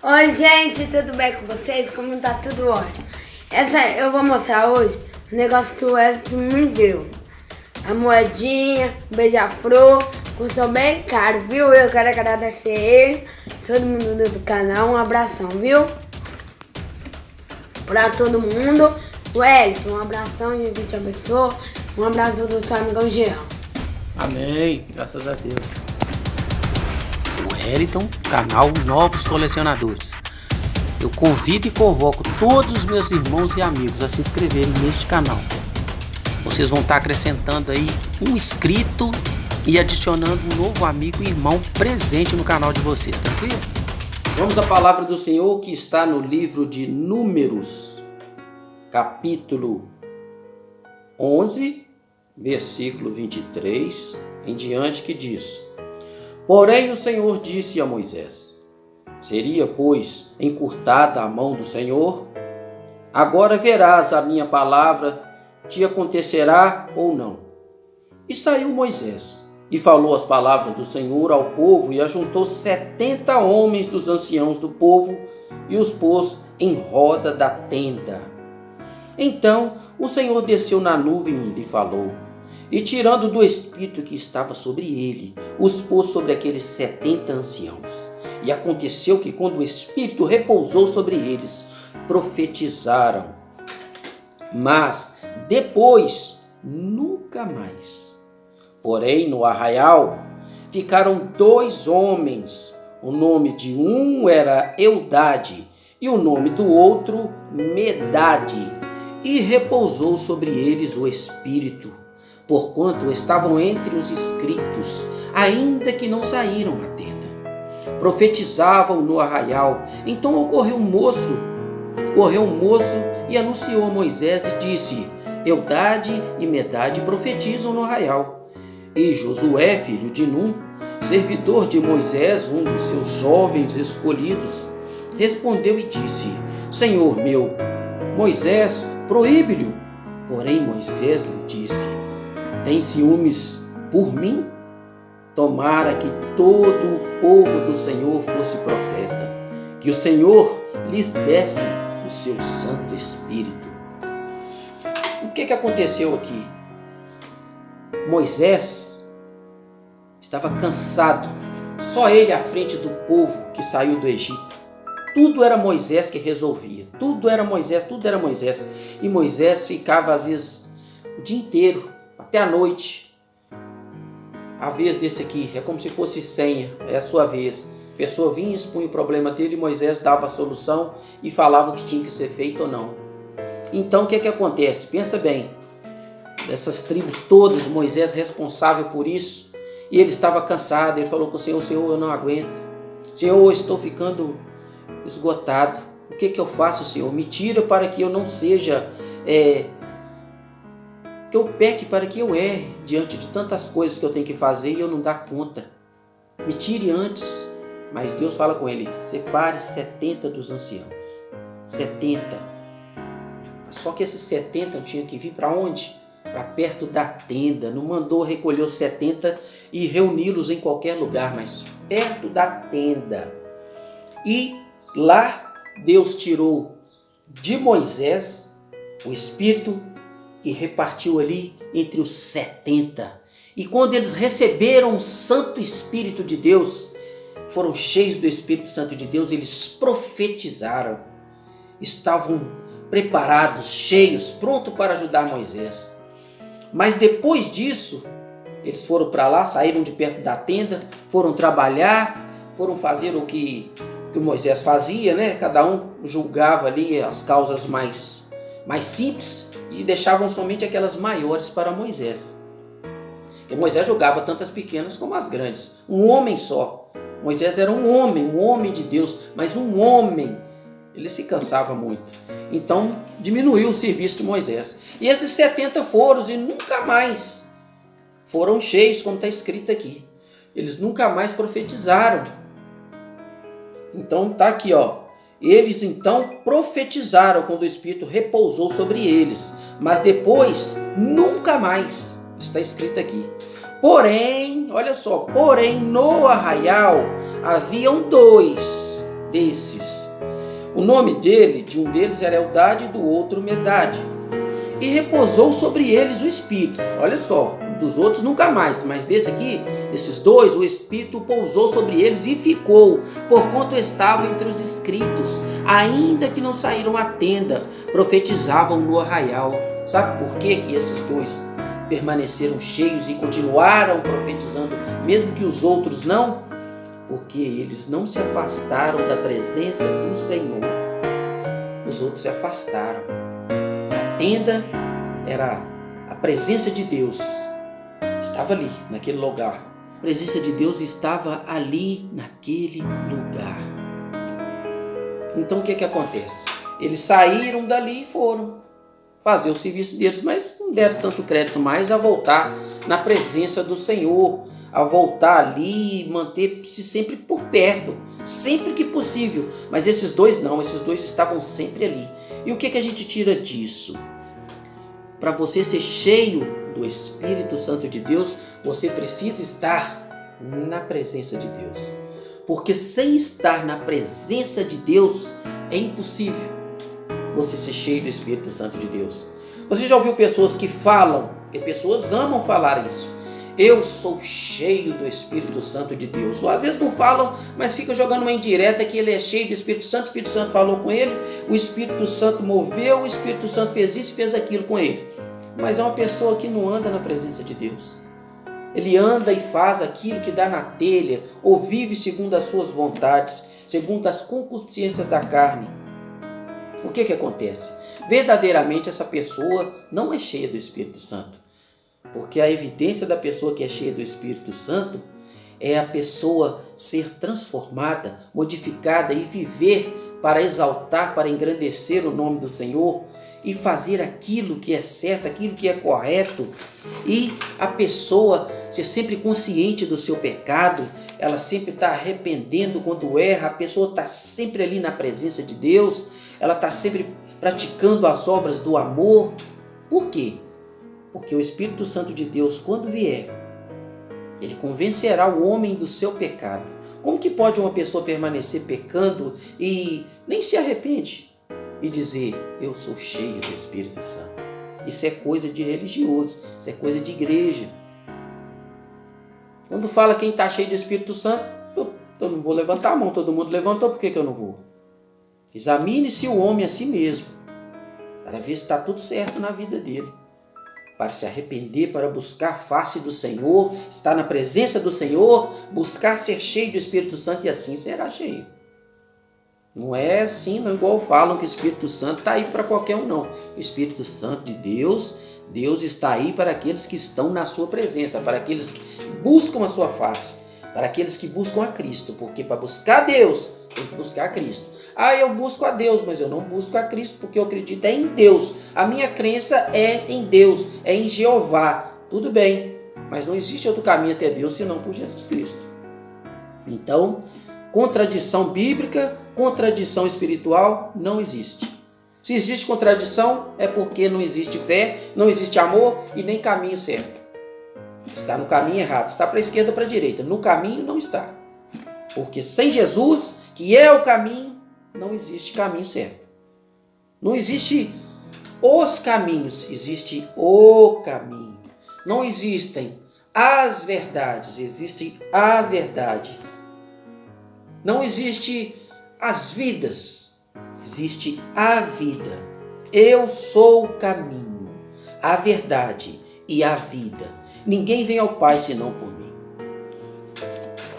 Oi, gente, tudo bem com vocês? Como tá tudo ótimo? Eu vou mostrar hoje um negócio que o Wellington me deu. A moedinha, beija-flor, custou bem caro, viu? Eu quero agradecer ele, todo mundo do canal, um abração, viu? Pra todo mundo. Wellington, um abração, Jesus te abençoe. Um abraço do seu amigão Jean. Amém, graças a Deus. O Wellington, canal Novos Colecionadores. Eu convido e convoco todos os meus irmãos e amigos a se inscreverem neste canal. Vocês vão estar acrescentando aí um inscrito e adicionando um novo amigo e irmão presente no canal de vocês, tranquilo? Vamos à palavra do Senhor que está no livro de Números, capítulo 11, versículo 23 em diante, que diz: Porém o Senhor disse a Moisés: Seria, pois, encurtada a mão do Senhor? Agora verás a minha palavra, te acontecerá ou não. E saiu Moisés, e falou as palavras do Senhor ao povo, e ajuntou 70 homens dos anciãos do povo, e os pôs em roda da tenda. Então o Senhor desceu na nuvem e lhe falou, e tirando do espírito que estava sobre ele, os pôs sobre aqueles 70 anciãos. E aconteceu que, quando o espírito repousou sobre eles, profetizaram. Mas depois, nunca mais. Porém, no arraial, ficaram 2 homens. O nome de um era Eldade, e o nome do outro Medade. E repousou sobre eles o espírito, porquanto estavam entre os inscritos, ainda que não saíram à tenda. Profetizavam no arraial. Então correu um moço e anunciou a Moisés e disse: Eldade e Medade profetizam no arraial. E Josué, filho de Num, servidor de Moisés, um dos seus jovens escolhidos, respondeu e disse: Senhor meu, Moisés, proíbe-lhe. Porém Moisés lhe disse: Tem ciúmes por mim? Tomara que todo o povo do Senhor fosse profeta, que o Senhor lhes desse o seu Santo Espírito. O que aconteceu aqui? Moisés estava cansado, só ele à frente do povo que saiu do Egito. Tudo era Moisés que resolvia, tudo era Moisés. E Moisés ficava às vezes o dia inteiro, até a noite. A vez desse aqui, é como se fosse senha, é a sua vez. A pessoa vinha, expunha o problema dele, Moisés dava a solução e falava o que tinha que ser feito ou não. Então o que acontece? Pensa bem, dessas tribos todas, Moisés responsável por isso, e ele estava cansado. Ele falou com o Senhor: Senhor, eu não aguento. Senhor, eu estou ficando esgotado. O que eu faço, Senhor? Me tira para que eu não seja... que eu peque, para que eu erre diante de tantas coisas que eu tenho que fazer e eu não dar conta. Me tire antes. Mas Deus fala com ele: separe 70 dos anciãos. 70. Só que esses 70 tinham que vir para onde? Para perto da tenda. Não mandou recolher os 70 e reuni-los em qualquer lugar, mas perto da tenda. E lá Deus tirou de Moisés o Espírito e repartiu ali entre os 70. E quando eles receberam o Santo Espírito de Deus, foram cheios do Espírito Santo de Deus, eles profetizaram. Estavam preparados, cheios, prontos para ajudar Moisés. Mas depois disso, eles foram para lá, saíram de perto da tenda, foram trabalhar, foram fazer o que Moisés fazia, né? Cada um julgava ali as causas mais simples e deixavam somente aquelas maiores para Moisés. Porque Moisés julgava tanto as pequenas como as grandes. Um homem só. Moisés era um homem de Deus, mas um homem. Ele se cansava muito. Então diminuiu o serviço de Moisés. E esses 70 foram e nunca mais foram cheios, como está escrito aqui. Eles nunca mais profetizaram. Então está aqui, ó. Eles então profetizaram quando o Espírito repousou sobre eles, mas depois nunca mais. Está escrito aqui. Porém, olha só, porém no arraial haviam 2 desses. O nome de um deles era Eldade e do outro Medade. E repousou sobre eles o Espírito. Olha só, dos outros nunca mais, mas desse aqui, esses dois, o Espírito pousou sobre eles e ficou, porquanto estavam entre os inscritos, ainda que não saíram à tenda, profetizavam no arraial. Sabe por que esses dois permaneceram cheios e continuaram profetizando, mesmo que os outros não? Porque eles não se afastaram da presença do Senhor. Os outros se afastaram. A tenda era a presença de Deus. Estava ali, naquele lugar. A presença de Deus estava ali, naquele lugar. Então o que acontece? Eles saíram dali e foram fazer o serviço deles, mas não deram tanto crédito mais a voltar na presença do Senhor, a voltar ali e manter-se sempre por perto, sempre que possível. Mas esses dois não, esses dois estavam sempre ali. E o que a gente tira disso? Para você ser cheio do Espírito Santo de Deus, você precisa estar na presença de Deus. Porque sem estar na presença de Deus, é impossível você ser cheio do Espírito Santo de Deus. Você já ouviu pessoas que falam, e pessoas amam falar isso: eu sou cheio do Espírito Santo de Deus. Ou às vezes não falam, mas fica jogando uma indireta que ele é cheio do Espírito Santo. O Espírito Santo falou com ele, o Espírito Santo moveu, o Espírito Santo fez isso e fez aquilo com ele. Mas é uma pessoa que não anda na presença de Deus. Ele anda e faz aquilo que dá na telha, ou vive segundo as suas vontades, segundo as concupiscências da carne. O que acontece? Verdadeiramente essa pessoa não é cheia do Espírito Santo. Porque a evidência da pessoa que é cheia do Espírito Santo é a pessoa ser transformada, modificada e viver para exaltar, para engrandecer o nome do Senhor e fazer aquilo que é certo, aquilo que é correto. E a pessoa ser sempre consciente do seu pecado, ela sempre está arrependendo quando erra, a pessoa está sempre ali na presença de Deus, ela está sempre praticando as obras do amor. Por quê? Porque o Espírito Santo de Deus, quando vier, ele convencerá o homem do seu pecado. Como que pode uma pessoa permanecer pecando e nem se arrepende e dizer: eu sou cheio do Espírito Santo? Isso é coisa de religioso, isso é coisa de igreja. Quando fala quem está cheio do Espírito Santo, eu não vou levantar a mão, todo mundo levantou, por que eu não vou? Examine-se o homem a si mesmo, para ver se está tudo certo na vida dele. Para se arrepender, para buscar a face do Senhor, estar na presença do Senhor, buscar ser cheio do Espírito Santo, e assim será cheio. Não é assim, não, igual falam que o Espírito Santo está aí para qualquer um, não. O Espírito Santo de Deus, Deus está aí para aqueles que estão na sua presença, para aqueles que buscam a sua face, para aqueles que buscam a Cristo, porque para buscar Deus, tem que buscar a Cristo. Eu busco a Deus, mas eu não busco a Cristo porque eu acredito em Deus. A minha crença é em Deus, é em Jeová. Tudo bem, mas não existe outro caminho até Deus senão por Jesus Cristo. Então, contradição bíblica, contradição espiritual não existe. Se existe contradição, é porque não existe fé, não existe amor e nem caminho certo. Está no caminho errado, está para a esquerda ou para a direita. No caminho não está. Porque sem Jesus, que é o caminho, não existe caminho certo. Não existe os caminhos, existe o caminho. Não existem as verdades, existe a verdade. Não existe as vidas, existe a vida. Eu sou o caminho, a verdade e a vida. Ninguém vem ao Pai senão por mim.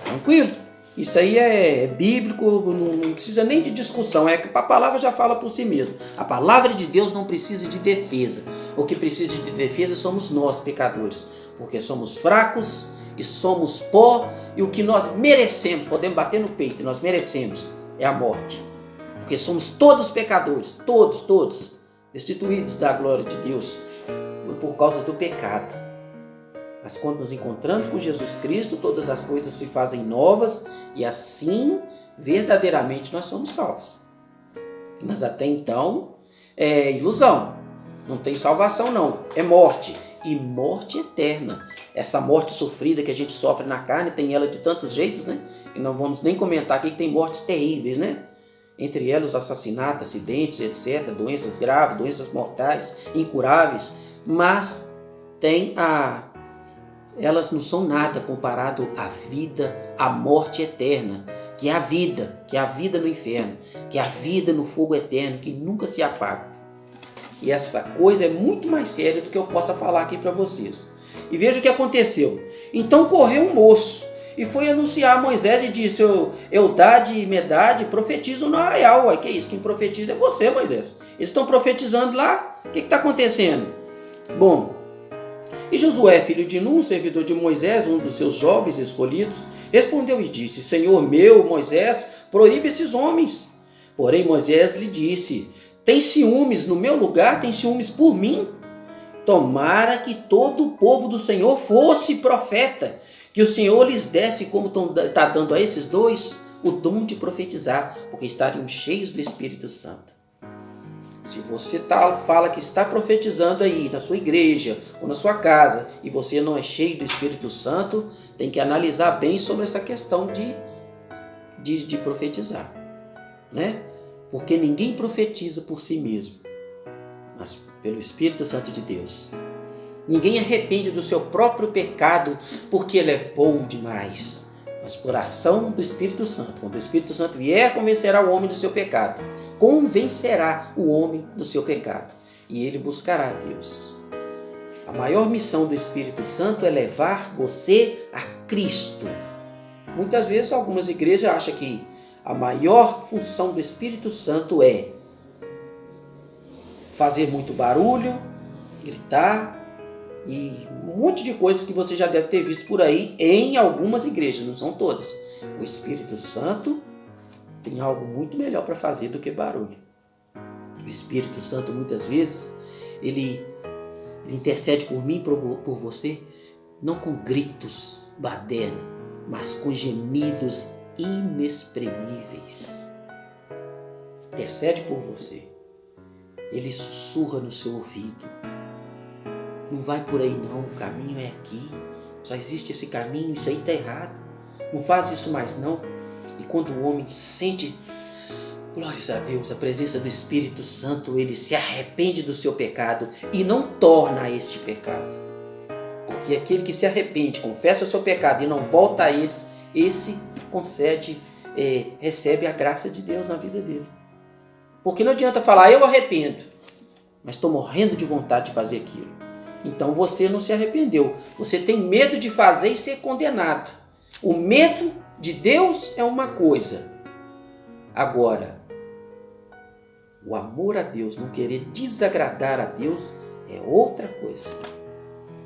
Tranquilo? Isso aí é bíblico, não precisa nem de discussão, é que a palavra já fala por si mesmo. A palavra de Deus não precisa de defesa. O que precisa de defesa somos nós, pecadores, porque somos fracos e somos pó, e o que nós merecemos, podemos bater no peito, nós merecemos, é a morte. Porque somos todos pecadores, todos, destituídos da glória de Deus por causa do pecado. Mas quando nos encontramos com Jesus Cristo, todas as coisas se fazem novas e assim, verdadeiramente, nós somos salvos. Mas até então, é ilusão. Não tem salvação não, é morte. e morte eterna. Essa morte sofrida que a gente sofre na carne, tem ela de tantos jeitos, né? E não vamos nem comentar aqui que tem mortes terríveis, né? Entre elas assassinatos, acidentes, etc. Doenças graves, doenças mortais, incuráveis. Mas elas não são nada comparado à vida, à morte eterna. Que é a vida no inferno. Que é a vida no fogo eterno, que nunca se apaga. E essa coisa é muito mais séria do que eu possa falar aqui para vocês. E veja o que aconteceu. Então correu um moço e foi anunciar a Moisés e disse: Eldade e Medade profetizam no arraial. Ué, que é isso? Quem profetiza é você, Moisés. Eles estão profetizando lá. O que está acontecendo? Bom, e Josué, filho de Nun, servidor de Moisés, um dos seus jovens escolhidos, respondeu e disse: Senhor meu, Moisés, proíbe esses homens. Porém Moisés lhe disse: Tem ciúmes no meu lugar? Tem ciúmes por mim? Tomara que todo o povo do Senhor fosse profeta, que o Senhor lhes desse, como está dando a esses dois, o dom de profetizar, porque estariam cheios do Espírito Santo. Se você fala que está profetizando aí na sua igreja ou na sua casa e você não é cheio do Espírito Santo, tem que analisar bem sobre essa questão de profetizar, né? Porque ninguém profetiza por si mesmo, mas pelo Espírito Santo de Deus. Ninguém arrepende do seu próprio pecado porque ele é bom demais, mas por ação do Espírito Santo. Quando o Espírito Santo vier, convencerá o homem do seu pecado. Convencerá o homem do seu pecado. E ele buscará a Deus. A maior missão do Espírito Santo é levar você a Cristo. Muitas vezes algumas igrejas acham que a maior função do Espírito Santo é fazer muito barulho, gritar e um monte de coisas que você já deve ter visto por aí em algumas igrejas, não são todas. O Espírito Santo tem algo muito melhor para fazer do que barulho. O Espírito Santo muitas vezes ele intercede por mim e por você, não com gritos baderna, mas com gemidos inexprimíveis. Intercede por você. Ele sussurra no seu ouvido: não vai por aí não, o caminho é aqui, só existe esse caminho, isso aí está errado, não faz isso mais não. E quando o homem sente, glórias a Deus, a presença do Espírito Santo, ele se arrepende do seu pecado e não torna a este pecado. Porque aquele que se arrepende, confessa o seu pecado e não volta a eles, esse recebe a graça de Deus na vida dele. Porque não adianta falar, eu arrependo, mas estou morrendo de vontade de fazer aquilo. Então você não se arrependeu. Você tem medo de fazer e ser condenado. O medo de Deus é uma coisa. Agora, o amor a Deus, não querer desagradar a Deus, é outra coisa.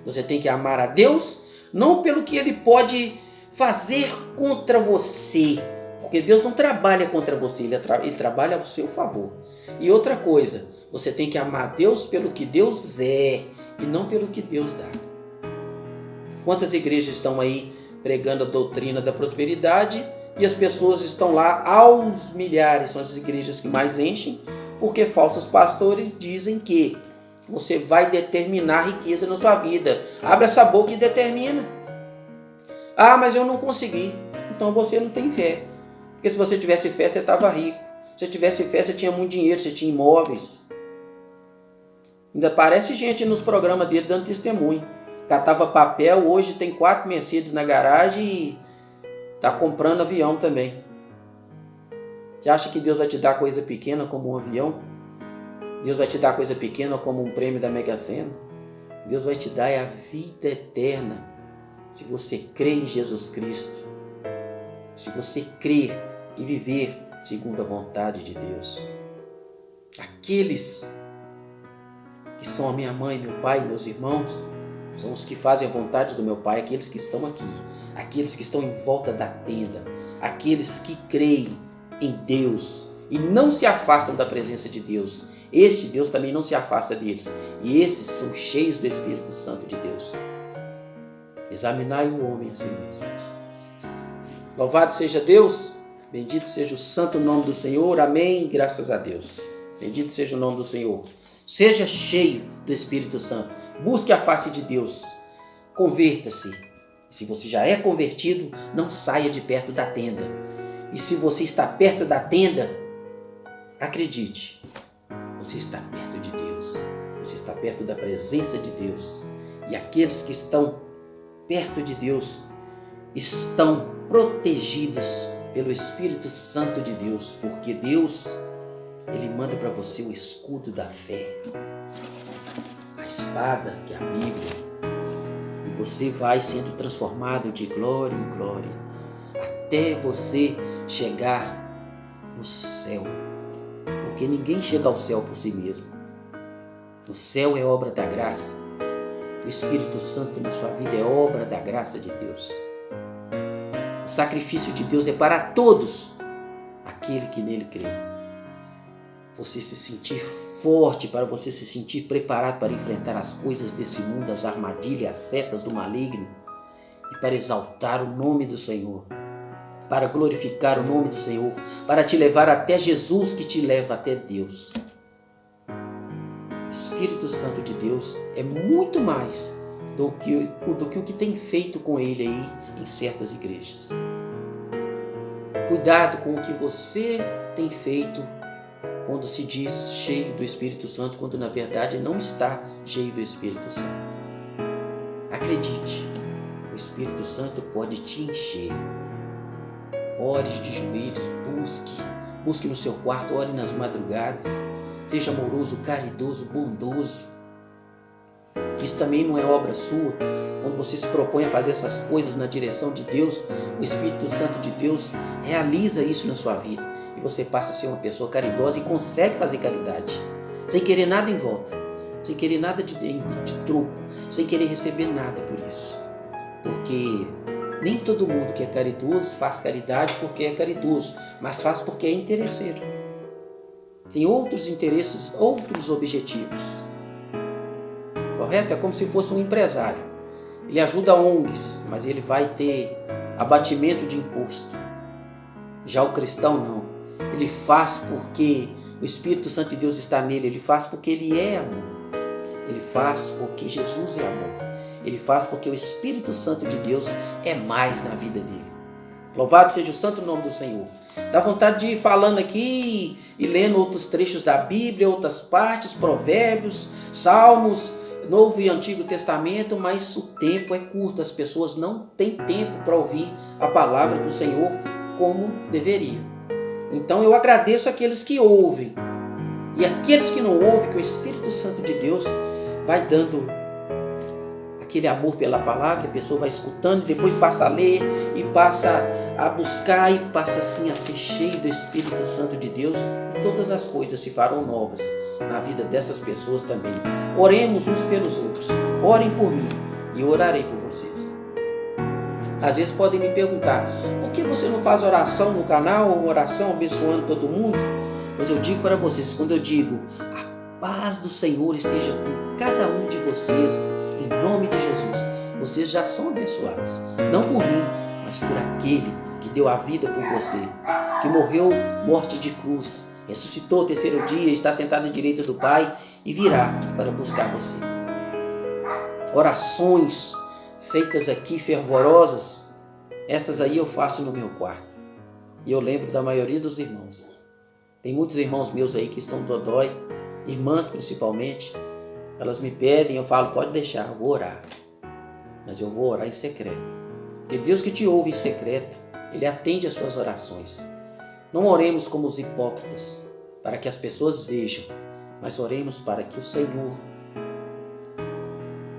Você tem que amar a Deus, não pelo que Ele pode fazer contra você. Porque Deus não trabalha contra você, Ele trabalha ao seu favor. E outra coisa, você tem que amar a Deus pelo que Deus é e não pelo que Deus dá. Quantas igrejas estão aí pregando a doutrina da prosperidade e as pessoas estão lá aos milhares, são as igrejas que mais enchem, porque falsos pastores dizem que você vai determinar riqueza na sua vida. Abre essa boca e determina. Ah, mas eu não consegui. Então você não tem fé. Porque se você tivesse fé, você estava rico. Se tivesse fé, você tinha muito dinheiro, você tinha imóveis. Ainda aparece gente nos programas dele dando testemunho. Catava papel, hoje tem 4 Mercedes na garagem e está comprando avião também. Você acha que Deus vai te dar coisa pequena como um avião? Deus vai te dar coisa pequena como um prêmio da Mega Sena? Deus vai te dar a vida eterna. Se você crê em Jesus Cristo. Se você crer e viver segundo a vontade de Deus. Aqueles que são a minha mãe, meu pai, meus irmãos, são os que fazem a vontade do meu Pai, aqueles que estão aqui, aqueles que estão em volta da tenda, aqueles que creem em Deus e não se afastam da presença de Deus. Este Deus também não se afasta deles. E esses são cheios do Espírito Santo de Deus. Examinai o homem a si mesmo. Louvado seja Deus, bendito seja o santo nome do Senhor, amém, graças a Deus. Bendito seja o nome do Senhor. Seja cheio do Espírito Santo. Busque a face de Deus. Converta-se. Se você já é convertido, não saia de perto da tenda. E se você está perto da tenda, acredite, você está perto de Deus. Você está perto da presença de Deus. E aqueles que estão perto de Deus estão protegidos pelo Espírito Santo de Deus, porque Deus, Ele manda para você o escudo da fé, a espada, que é a Bíblia, e você vai sendo transformado de glória em glória, até você chegar no céu, porque ninguém chega ao céu por si mesmo. O céu é obra da graça, o Espírito Santo na sua vida é obra da graça de Deus. O sacrifício de Deus é para todos aquele que nele crê. Você se sentir forte, para você se sentir preparado para enfrentar as coisas desse mundo, as armadilhas, as setas do maligno, e para exaltar o nome do Senhor, para glorificar o nome do Senhor, para te levar até Jesus, que te leva até Deus. O Espírito Santo de Deus é muito mais do que o que tem feito com ele aí em certas igrejas. Cuidado com o que você tem feito quando se diz cheio do Espírito Santo, quando na verdade não está cheio do Espírito Santo. Acredite, o Espírito Santo pode te encher. Ore de joelhos, busque no seu quarto, ore nas madrugadas, seja amoroso, caridoso, bondoso. Isso também não é obra sua. Quando você se propõe a fazer essas coisas na direção de Deus, o Espírito Santo de Deus realiza isso na sua vida. E você passa a ser uma pessoa caridosa e consegue fazer caridade, sem querer nada em volta, sem querer nada de troco, sem querer receber nada por isso. Porque nem todo mundo que é caridoso faz caridade porque é caridoso, mas faz porque é interesseiro. Tem outros interesses, outros objetivos. Correto? É como se fosse um empresário. Ele ajuda ONGs, mas ele vai ter abatimento de imposto. Já o cristão não. Ele faz porque o Espírito Santo de Deus está nele. Ele faz porque ele é amor. Ele faz porque Jesus é amor. Ele faz porque o Espírito Santo de Deus é mais na vida dele. Louvado seja o santo nome do Senhor. Dá vontade de ir falando aqui e lendo outros trechos da Bíblia, outras partes, provérbios, salmos, Novo e Antigo Testamento, mas o tempo é curto, as pessoas não têm tempo para ouvir a palavra do Senhor como deveria. Então eu agradeço aqueles que ouvem, e aqueles que não ouvem, que o Espírito Santo de Deus vai dando aquele amor pela palavra, a pessoa vai escutando, e depois passa a ler, e passa a buscar, e passa assim a ser cheio do Espírito Santo de Deus, e todas as coisas se farão novas na vida dessas pessoas também. Oremos uns pelos outros. Orem por mim e eu orarei por vocês. Às vezes podem me perguntar: por que você não faz oração no canal, ou oração abençoando todo mundo? Mas eu digo para vocês, quando eu digo a paz do Senhor esteja com cada um de vocês, em nome de Jesus, vocês já são abençoados. Não por mim, mas por aquele que deu a vida por você, que morreu morte de cruz, ressuscitou ao terceiro dia, está sentado à direita do Pai e virá para buscar você. Orações feitas aqui fervorosas, essas aí eu faço no meu quarto. E eu lembro da maioria dos irmãos. Tem muitos irmãos meus aí que estão dodói, irmãs principalmente. Elas me pedem, eu falo: pode deixar, eu vou orar. Mas eu vou orar em secreto. Porque Deus que te ouve em secreto, Ele atende às suas orações. Não oremos como os hipócritas, para que as pessoas vejam, mas oremos para que o Senhor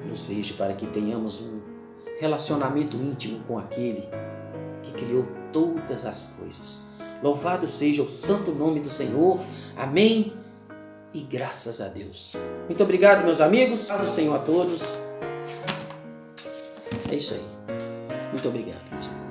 nos veja, para que tenhamos um relacionamento íntimo com aquele que criou todas as coisas. Louvado seja o santo nome do Senhor. Amém e graças a Deus. Muito obrigado, meus amigos. Paz do Senhor a todos. É isso aí. Muito obrigado, meus amigos.